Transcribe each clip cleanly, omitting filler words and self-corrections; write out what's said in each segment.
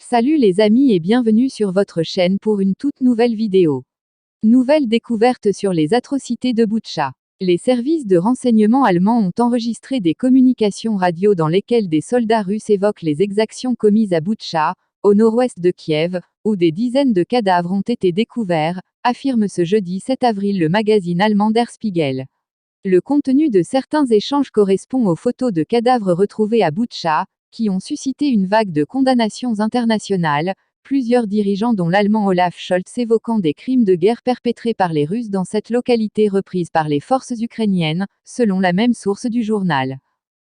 Salut les amis et bienvenue sur votre chaîne pour une toute nouvelle vidéo. Nouvelle découverte sur les atrocités de Boutcha. Les services de renseignement allemands ont enregistré des communications radio dans lesquelles des soldats russes évoquent les exactions commises à Boutcha, au nord-ouest de Kiev, où des dizaines de cadavres ont été découverts, affirme ce jeudi 7 avril le magazine allemand Der Spiegel. Le contenu de certains échanges correspond aux photos de cadavres retrouvés à Boutcha, qui ont suscité une vague de condamnations internationales, plusieurs dirigeants dont l'allemand Olaf Scholz évoquant des crimes de guerre perpétrés par les Russes dans cette localité reprise par les forces ukrainiennes, selon la même source du journal.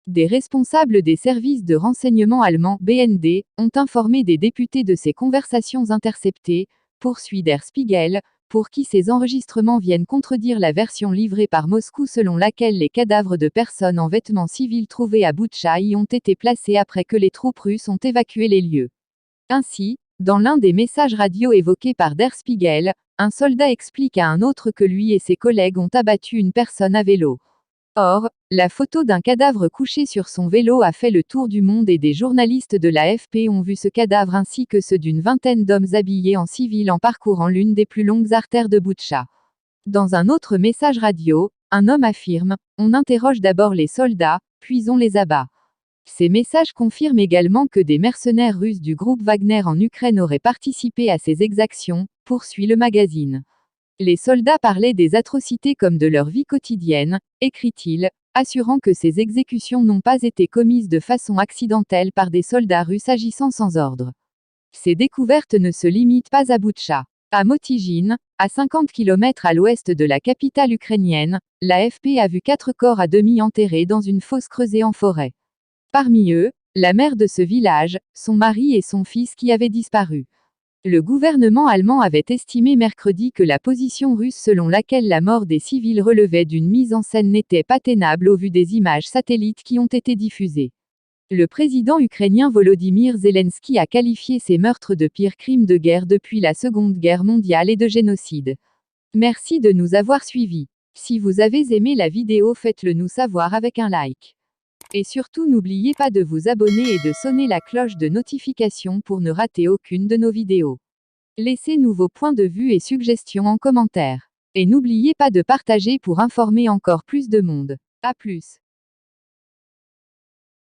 Des responsables des services de renseignement allemands BND ont informé des députés de ces conversations interceptées, poursuit Der Spiegel, pour qui ces enregistrements viennent contredire la version livrée par Moscou selon laquelle les cadavres de personnes en vêtements civils trouvés à Boutcha y ont été placés après que les troupes russes ont évacué les lieux. Ainsi, dans l'un des messages radio évoqués par Der Spiegel, un soldat explique à un autre que lui et ses collègues ont abattu une personne à vélo. Or, la photo d'un cadavre couché sur son vélo a fait le tour du monde et des journalistes de l'AFP ont vu ce cadavre ainsi que ceux d'une vingtaine d'hommes habillés en civil en parcourant l'une des plus longues artères de Boutcha. Dans un autre message radio, un homme affirme « On interroge d'abord les soldats, puis on les abat ». Ces messages confirment également que des mercenaires russes du groupe Wagner en Ukraine auraient participé à ces exactions, poursuit le magazine. Les soldats parlaient des atrocités comme de leur vie quotidienne, écrit-il, assurant que ces exécutions n'ont pas été commises de façon accidentelle par des soldats russes agissant sans ordre. Ces découvertes ne se limitent pas à Boutcha. À Motijine, à 50 km à l'ouest de la capitale ukrainienne, l'AFP a vu 4 corps à demi enterrés dans une fosse creusée en forêt. Parmi eux, la mère de ce village, son mari et son fils qui avaient disparu. Le gouvernement allemand avait estimé mercredi que la position russe selon laquelle la mort des civils relevait d'une mise en scène n'était pas tenable au vu des images satellites qui ont été diffusées. Le président ukrainien Volodymyr Zelensky a qualifié ces meurtres de pires crimes de guerre depuis la Seconde Guerre mondiale et de génocide. Merci de nous avoir suivis. Si vous avez aimé la vidéo, faites-le nous savoir avec un like. Et surtout n'oubliez pas de vous abonner et de sonner la cloche de notification pour ne rater aucune de nos vidéos. Laissez-nous vos points de vue et suggestions en commentaire. Et n'oubliez pas de partager pour informer encore plus de monde. À plus.